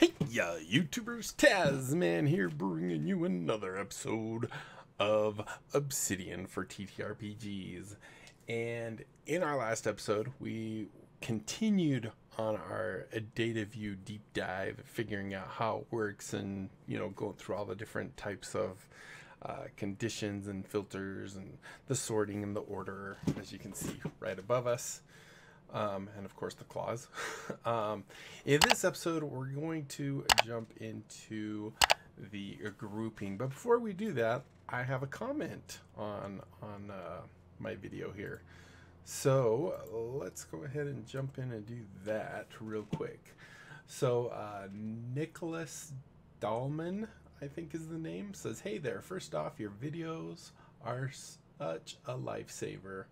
Hey, ya YouTubers, Tasman here, bringing you another episode of Obsidian for TTRPGs. And in our last episode, we continued on our Dataview deep dive, figuring out how it works and, going through all the different types of conditions and filters and the sorting and the order, as you can see right above us. And of course the claws. In this episode, we're going to jump into the grouping. But before we do that, I have a comment on my video here. So let's go ahead and jump in and do that real quick. So Nicholas Dahlman, I think is the name, says, "Hey there, first off, your videos are such a lifesaver.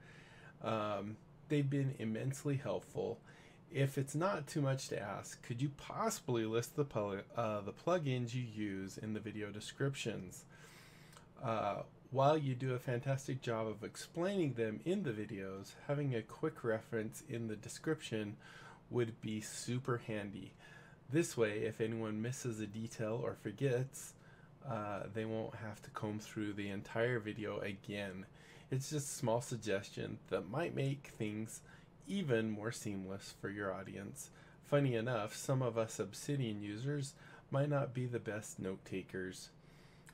They've been immensely helpful. If it's not too much to ask, could you possibly list the plugins you use in the video descriptions? While you do a fantastic job of explaining them in the videos, having a quick reference in the description would be super handy. This way, if anyone misses a detail or forgets, they won't have to comb through the entire video again. It's just a small suggestion that might make things even more seamless for your audience. Funny enough, some of us Obsidian users might not be the best note takers.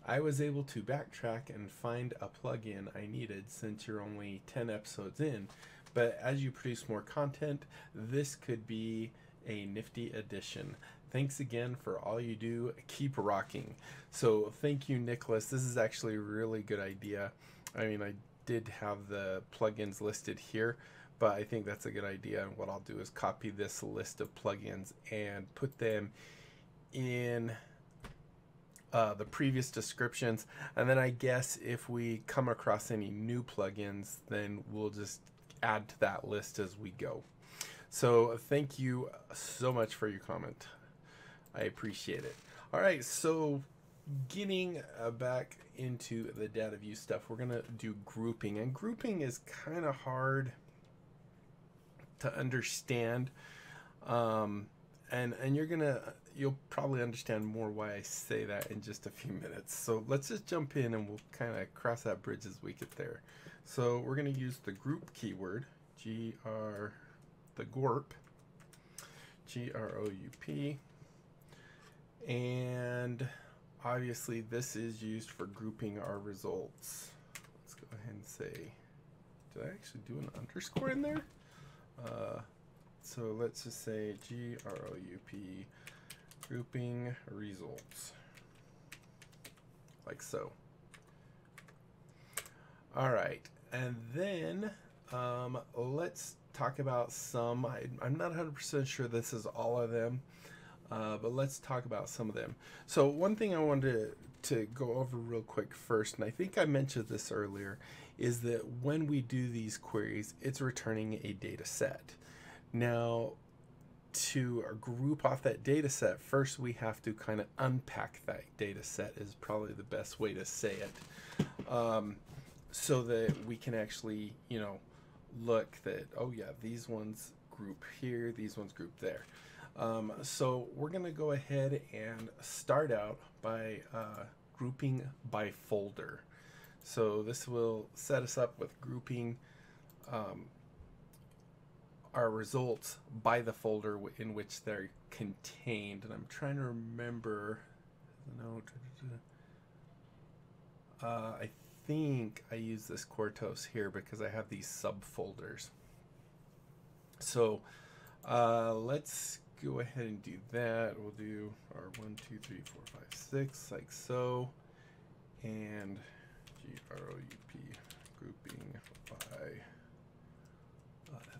I was able to backtrack and find a plugin I needed since you're only 10 episodes in, but as you produce more content, this could be a nifty addition. Thanks again for all you do. Keep rocking." So thank you, Nicholas. This is actually a really good idea. I mean, I did have the plugins listed here, but I think that's a good idea. And what I'll do is copy this list of plugins and put them in the previous descriptions, and then I guess if we come across any new plugins, then we'll just add to that list as we go. So thank you so much for your comment. I appreciate it. All right, so getting back into the Dataview stuff, we're gonna do grouping, and grouping is kind of hard to understand, and you'll probably understand more why I say that in just a few minutes. So let's just jump in and we'll kind of cross that bridge as we get there. So we're going to use the group keyword, the GORP, GROUP, and obviously this is used for grouping our results. Let's go ahead and say, did I actually do an underscore in there? So let's just say GROUP, grouping results, like so. All right, and then let's talk about some. I'm not 100% sure this is all of them, but let's talk about some of them. So one thing I wanted to go over real quick first, and I think I mentioned this earlier, is that when we do these queries, it's returning a data set. Now, to group off that data set, first we have to kind of unpack that data set, is probably the best way to say it, so that we can actually, look that, oh yeah, these ones group here, these ones group there. So we're going to go ahead and start out by grouping by folder. So this will set us up with grouping our results by the folder in which they're contained. And I'm trying to remember, I think I use this Quartos here because I have these subfolders. So let's go ahead and do that. We'll do our 1, 2, 3, 4, 5, 6 like so, and GROUP grouping by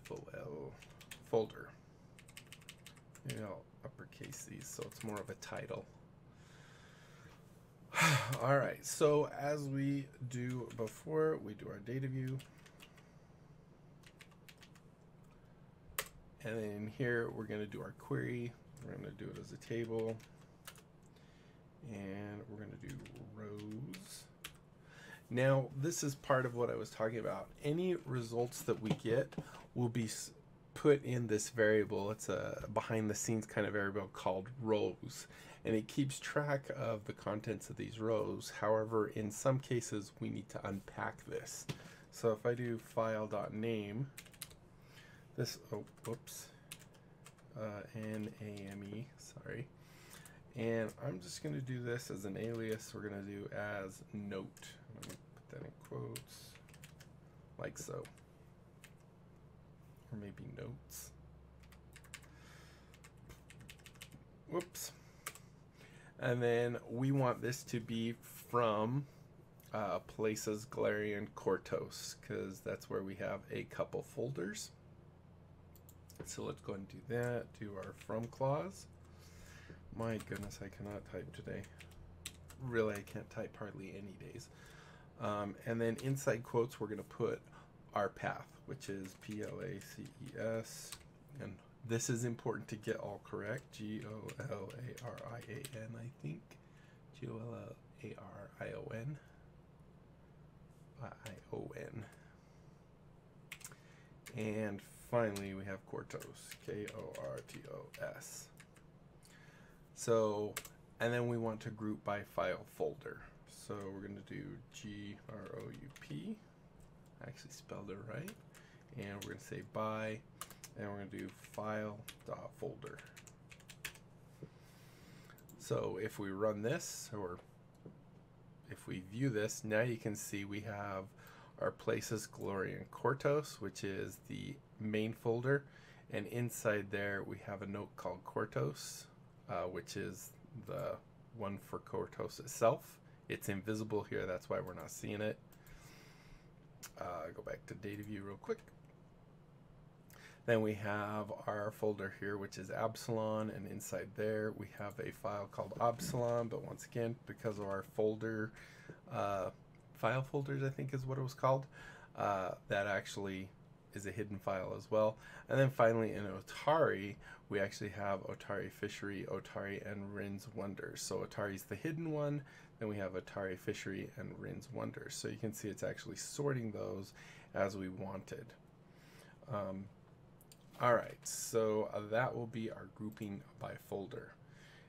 FOL folder. Maybe I'll uppercase these so it's more of a title. All right, so as we do before, we do our data view, and then here we're going to do our query. We're going to do it as a table, and we're going to do rows. Now, this is part of what I was talking about. Any results that we get will be put in this variable. It's a behind the scenes kind of variable called rows, and it keeps track of the contents of these rows. However, in some cases we need to unpack this. So if I do file.name, this, oh, whoops, NAME, sorry. And I'm just going to do this as an alias. We're going to do as note. I'm going to put that in quotes, like so. Or maybe notes. Whoops. And then we want this to be from places Galarian Cortos, because that's where we have a couple folders. So let's go and do that. Do our from clause. My goodness, I cannot type today. Really, I can't type hardly any days. And then inside quotes, we're going to put our path, which is PLACES. And this is important to get all correct. GOLARIAN, I think. GOLARION. ION. And finally, we have Cortos. KORTOS. So, and then we want to group by file folder. So we're going to do GROUP. I actually spelled it right. And we're going to say by, and we're going to do file.folder. So if we run this, or if we view this, now you can see we have our places Galarian Cortos, which is the main folder. And inside there, we have a note called Cortos, which is the one for Cortos itself. It's invisible here, that's why we're not seeing it. Go back to Dataview real quick. Then we have our folder here, which is Absalon, and inside there we have a file called Absalon, but once again, because of our folder, file folders, I think is what it was called, that actually is a hidden file as well. And then finally in Otari, we actually have Otari Fishery, Otari, and Rin's Wonders. So Otari's the hidden one, then we have Otari Fishery and Rin's Wonders. So you can see it's actually sorting those as we wanted. Alright, so that will be our grouping by folder.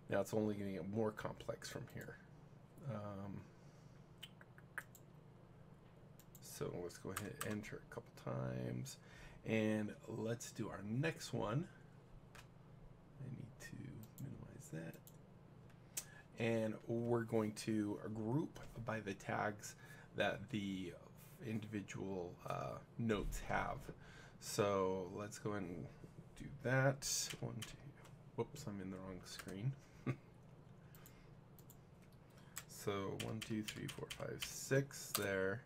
Now it's only going to get more complex from here. So let's go ahead and enter a couple times. And let's do our next one. I need to minimize that. And we're going to group by the tags that the individual notes have. So let's go ahead and do that. 1, 2. Whoops, I'm in the wrong screen. So 1, 2, 3, 4, 5, 6 there.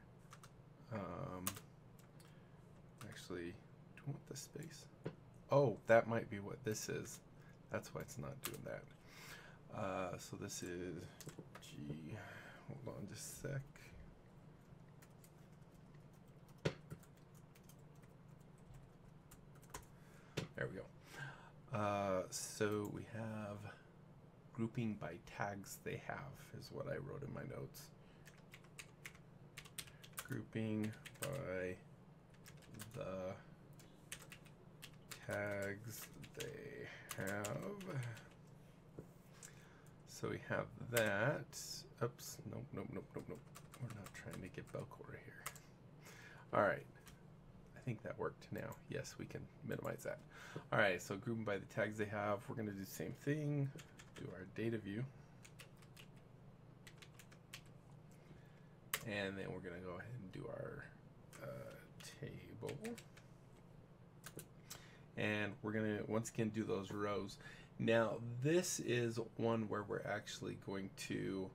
Actually, do you want the space? Oh, that might be what this is. That's why it's not doing that. So this is G. Hold on just a sec. There we go. So we have grouping by tags they have is what I wrote in my notes. Grouping by the tags they have. So we have that. Oops, nope. We're not trying to get Belcore here. All right. I think that worked now. Yes, we can minimize that. All right, so grouping by the tags they have, we're going to do the same thing. Do our data view. And then we're going to go ahead and do our table. And we're going to, once again, do those rows. Now, this is one where we're actually going to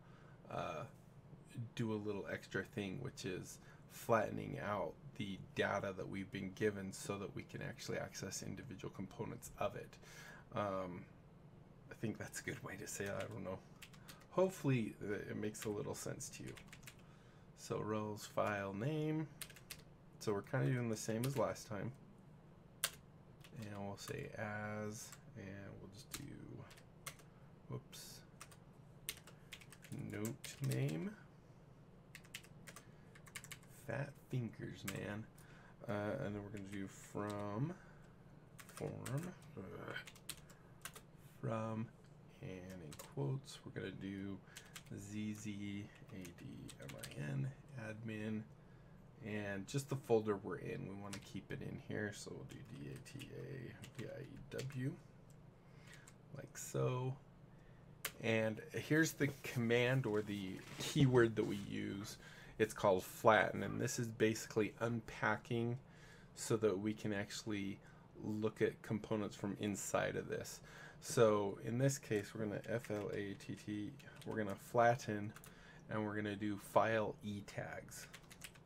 do a little extra thing, which is flattening out the data that we've been given so that we can actually access individual components of it. I think that's a good way to say it. I don't know. Hopefully it makes a little sense to you. So rows, file, name. So we're kind of doing the same as last time. And we'll say as, and we'll just do, whoops, note name. Fat fingers, man. And then we're going to do from form from, and in quotes we're going to do zzadmin admin, and just the folder we're in, we want to keep it in here, so we'll do dataview like so. And here's the command or the keyword that we use. It's called flatten, and this is basically unpacking so that we can actually look at components from inside of this. So in this case, we're going to FLATT, we're going to flatten, and we're going to do file e tags.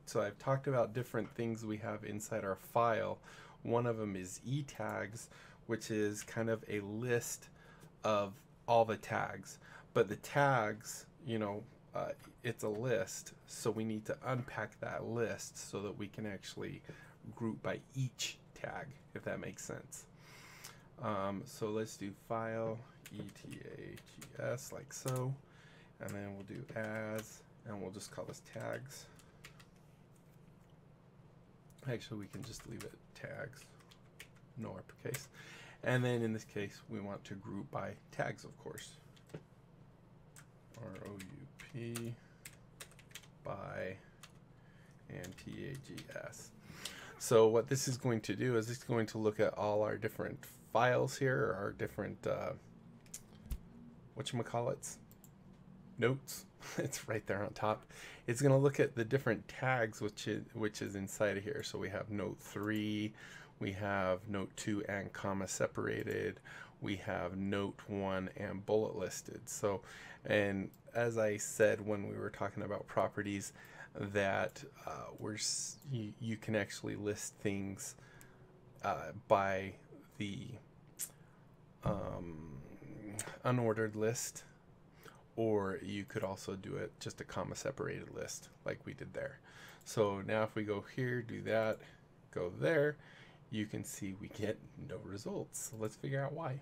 So I've talked about different things we have inside our file. One of them is e tags, which is kind of a list of all the tags, but the tags, you know, it's a list, so we need to unpack that list so that we can actually group by each tag, if that makes sense. So let's do file etags like so, and then we'll do as, and we'll just call this tags. Actually, we can just leave it tags, no uppercase. And then in this case, we want to group by tags, of course. ROUP by and TAGS. So what this is going to do is it's going to look at all our different files here, our different whatchamacallits, notes. It's right there on top. It's going to look at the different tags which is inside of here. So we have note 3, we have note 2 and comma separated, we have note 1 and bullet listed. So, and as I said when we were talking about properties, that you can actually list things by the unordered list, or you could also do it just a comma separated list like we did there. So now if we go here, do that, go there, you can see we get no results. So let's figure out why.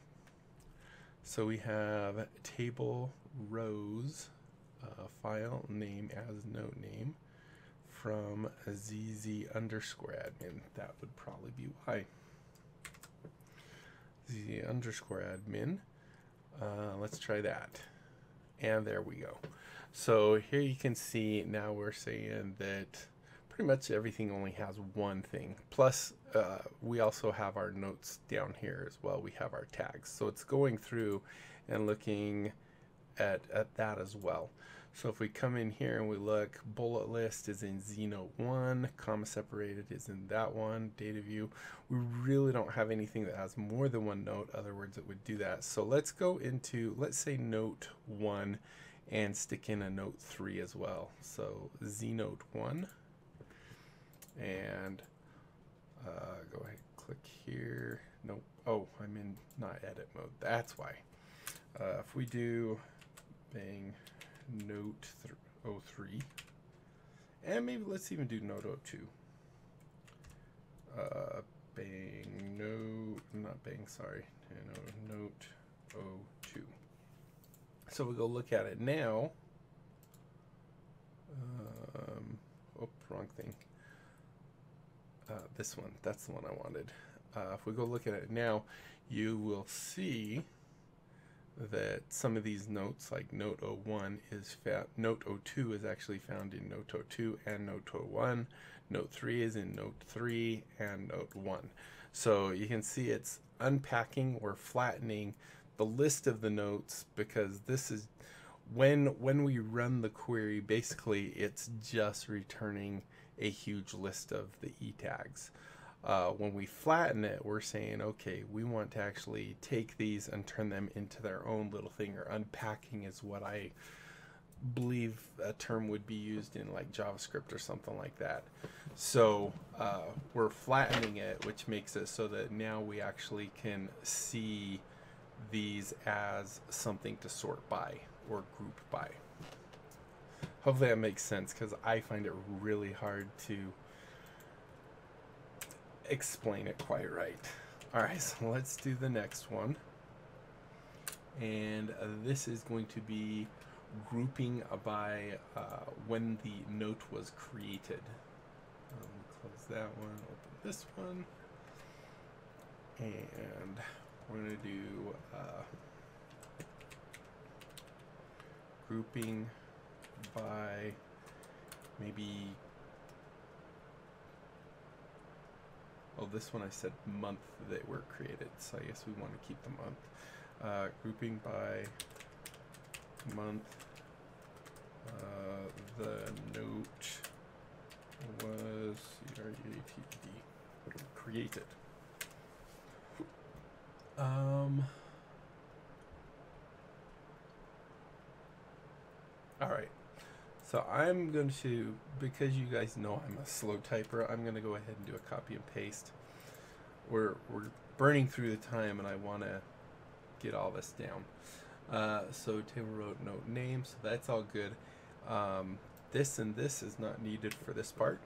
So we have table rows, file name as note name from ZZ_admin. That would probably be why. ZZ_admin. Let's try that. And there we go. So here you can see now we're saying that pretty much everything only has one thing. Plus, we also have our notes down here as well. We have our tags. So it's going through and looking at that as well. So if we come in here and we look, bullet list is in Znote 1, comma separated is in that one, Dataview. We really don't have anything that has more than one note, other words it would do that. So let's go into, let's say note 1 and stick in a note 3 as well. So Znote 1, and go ahead, click here. Nope. Oh, I'm in not edit mode. That's why. If we do bang note 03, and maybe let's even do note 02. Bang note, not bang, sorry, note 02. So we'll go look at it now. Oh, wrong thing. This one, that's the one I wanted. If we go look at it now, you will see that some of these notes, like note 01 is found, note 02 is actually found in note 02 and note 01. Note 3 is in note 3 and note 1. So you can see it's unpacking or flattening the list of the notes, because this is when we run the query, basically it's just returning a huge list of the e tags. When we flatten it, we're saying, okay, we want to actually take these and turn them into their own little thing, or unpacking is what I believe a term would be used in like JavaScript or something like that. So we're flattening it, which makes it so that now we actually can see these as something to sort by or group by. Hopefully that makes sense, because I find it really hard to explain it quite right. Alright, so let's do the next one. And this is going to be grouping by when the note was created. Close that one, open this one. And we're going to do grouping by maybe, oh, this one I said month that were created, so I guess we want to keep the month. Grouping by month. The note was created. All right. So I'm going to, because you guys know I'm a slow typer, I'm going to go ahead and do a copy and paste. We're burning through the time, and I want to get all this down. So table row note name, so that's all good. This and this is not needed for this part.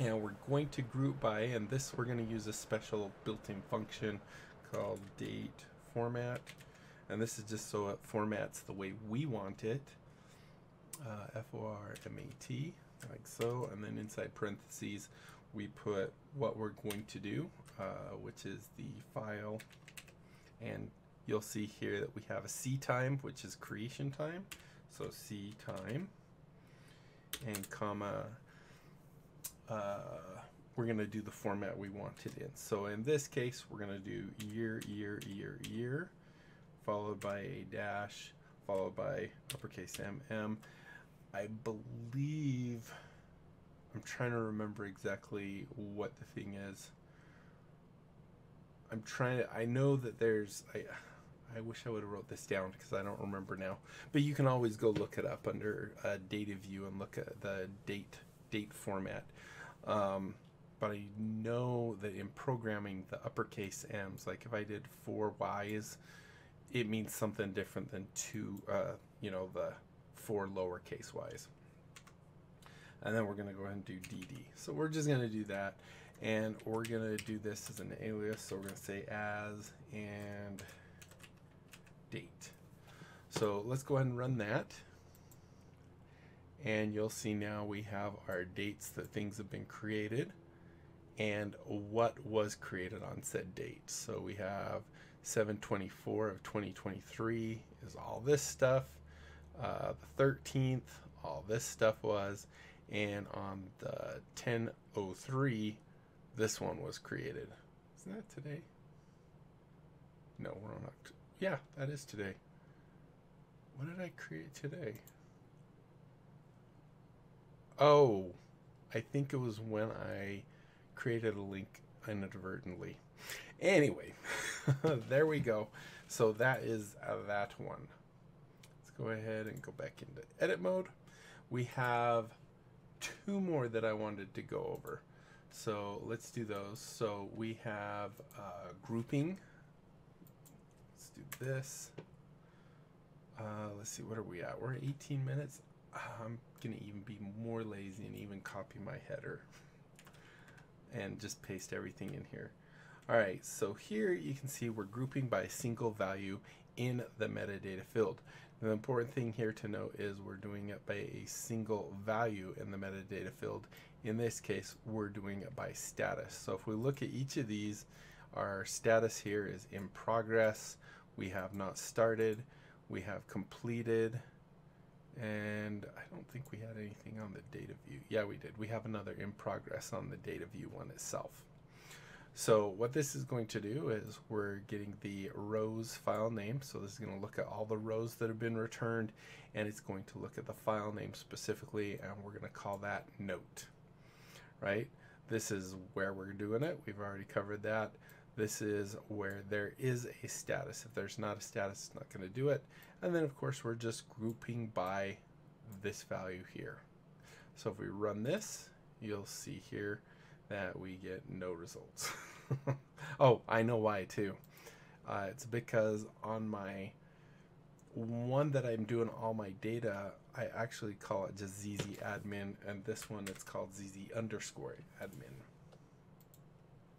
And we're going to group by, and this we're going to use a special built-in function called date format. And this is just so it formats the way we want it. FORMAT, like so. And then inside parentheses, we put what we're going to do, which is the file. And you'll see here that we have a C time, which is creation time. So C time, and comma, we're going to do the format we want it in. So in this case, we're going to do year, followed by a dash, followed by uppercase MM. I believe, I'm trying to remember exactly what the thing is. I know that there's, I wish I would have wrote this down because I don't remember now. But you can always go look it up under Dataview and look at the date format. But I know that in programming the uppercase M's, like if I did 4 Y's, it means something different than the 4 lowercase y's. And then we're going to go ahead and do DD. So we're just going to do that. And we're going to do this as an alias. So we're going to say as and date. So let's go ahead and run that. And you'll see now we have our dates that things have been created and what was created on said date. So we have 7/24 of 2023 is all this stuff. The 13th, all this stuff was. And on the 10/03, this one was created. Isn't that today? No, we're on October. Yeah, that is today. What did I create today? Oh, I think it was when I created a link inadvertently. Anyway, there we go. So that is that one. Let's go ahead and go back into edit mode. We have 2 more that I wanted to go over. So let's do those. So we have grouping. Let's do this. Let's see, what are we at? We're at 18 minutes. I'm going to even be more lazy and even copy my header and just paste everything in here. All right, so here you can see we're grouping by a single value in the metadata field. The important thing here to note is we're doing it by a single value in the metadata field. In this case, we're doing it by status. So if we look at each of these, our status here is in progress. We have not started. We have completed. And I don't think we had anything on the data view. Yeah, we did. We have another in progress on the data view one itself. So what this is going to do is we're getting the rows file name. So this is going to look at all the rows that have been returned, and it's going to look at the file name specifically, and we're going to call that note, right? This is where we're doing it. We've already covered that. This is where there is a status. If there's not a status, it's not going to do it. And then, of course, we're just grouping by this value here. So if we run this, you'll see here that we get no results. Oh, I know why too. It's because on my one that I'm doing all my data, I actually call it just ZZ admin, and this one it's called ZZ underscore admin.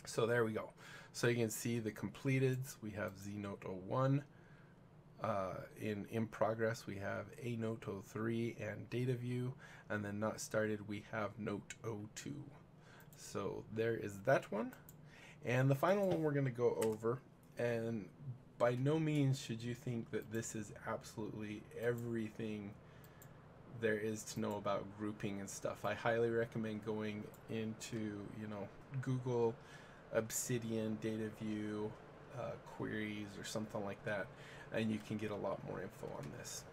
So there we go. So you can see the completeds. We have znote 01. In progress, we have a note 03 and data view, and then not started, we have note 02. So there is that one. And the final one we're going to go over, and by no means should you think that this is absolutely everything there is to know about grouping and stuff. I highly recommend going into, Google Obsidian, Dataview, queries or something like that, and you can get a lot more info on this.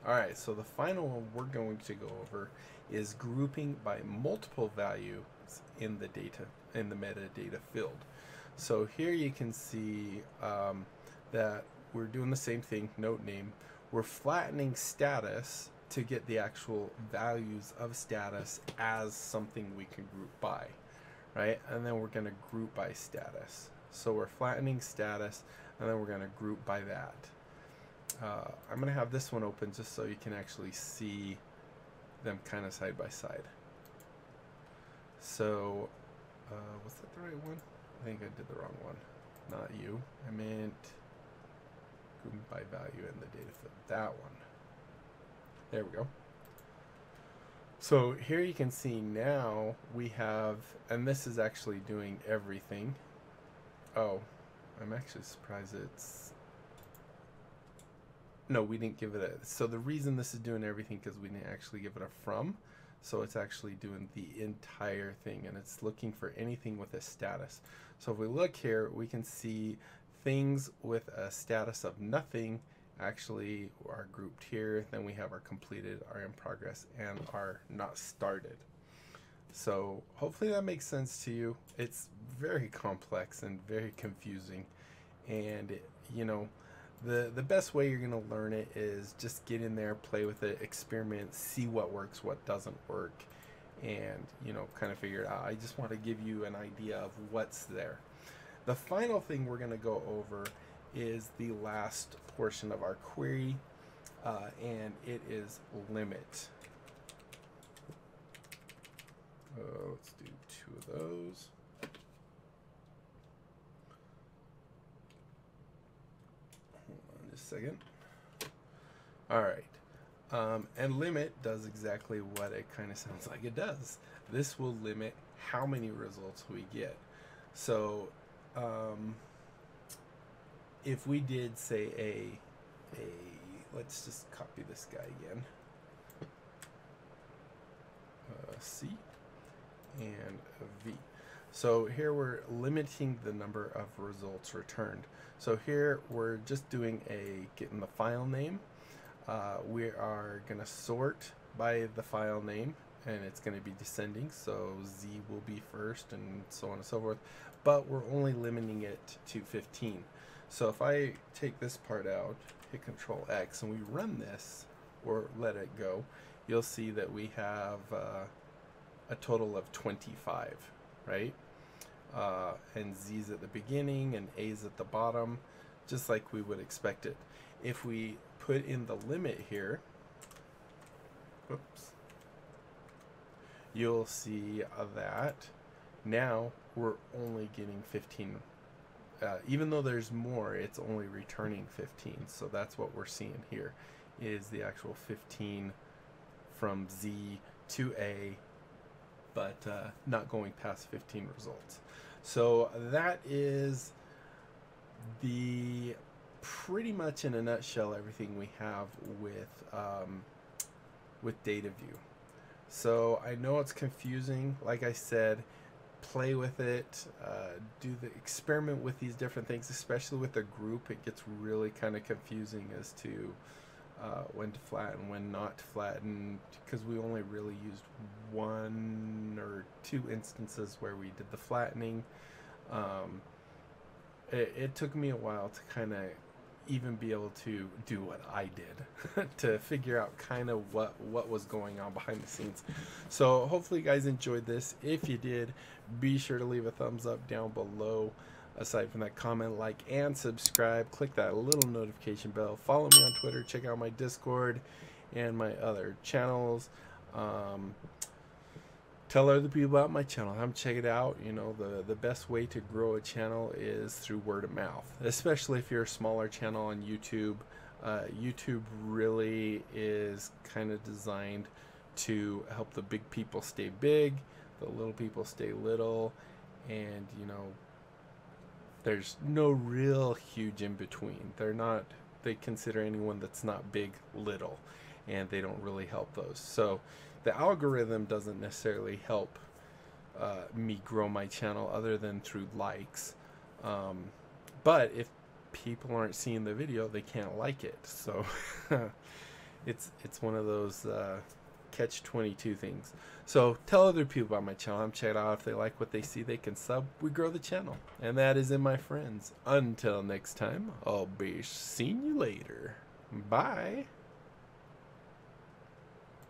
Alright, so the final one we're going to go over is grouping by multiple values in the metadata field. So here you can see that we're doing the same thing, note name. We're flattening status to get the actual values of status as something we can group by, right? And then we're going to group by status. So we're flattening status, and then we're going to group by that. I'm going to have this one open just so you can actually see them kind of side by side. So, was that the right one? I think I did the wrong one. Not you. I meant grouping by value in the data field. That one. There we go. So here you can see now we have, and this is actually doing everything. Oh, I'm actually surprised it's, no, we didn't give it a, so the reason this is doing everything because we didn't actually give it a from, so it's actually doing the entire thing, and it's looking for anything with a status. So if we look here, we can see things with a status of nothing actually are grouped here. Then we have our completed, our in progress, and our not started. So hopefully that makes sense to you. It's very complex and very confusing, and the best way you're going to learn it is just get in there, play with it, experiment, see what works, what doesn't work, and kind of figure it out. I just want to give you an idea of what's there. The final thing we're going to go over is the last portion of our query, and it is limit. Let's do 2 of those. Hold on just a second. Alright, and limit does exactly what it kind of sounds like it does. This will limit how many results we get. So if we did say a let's just copy this guy again, C and a V. So here we're limiting the number of results returned. So here we're just doing getting the file name. We are going to sort by the file name, and it's going to be descending, so Z will be first and so on and so forth, but we're only limiting it to 15. So if I take this part out, hit Control X, and we run this or let it go, you'll see that we have a total of 25, right? And Z's at the beginning and A's at the bottom, just like we would expect it. If we put in the limit here, whoops, you'll see that now we're only getting 15. Even though there's more, it's only returning 15. So that's what we're seeing here, is the actual 15 from Z to A, but not going past 15 results. So that is the pretty much in a nutshell everything we have with Dataview. So I know it's confusing. Like I said, play with it, do the experiment with these different things, especially with a group. It gets really kind of confusing as to when to flatten, when not to flatten, because we only really used 1 or 2 instances where we did the flattening. It took me a while to kind of even be able to do what I did to figure out kind of what was going on behind the scenes. So hopefully you guys enjoyed this. If you did, be sure to leave a thumbs up down below. Aside from that, comment, like, and subscribe. Click that little notification bell. Follow me on Twitter. Check out my Discord and my other channels. Tell other people about my channel. Have them check it out. The best way to grow a channel is through word of mouth, especially if you're a smaller channel on YouTube. YouTube really is kind of designed to help the big people stay big, the little people stay little, and There's no real huge in between. They consider anyone that's not big little, and they don't really help those. So the algorithm doesn't necessarily help me grow my channel other than through likes. But if people aren't seeing the video, they can't like it. So it's one of those catch-22 things. So tell other people about my channel. Check it out. If they like what they see, they can sub. We grow the channel. And that is it, my friends. Until next time, I'll be seeing you later. Bye.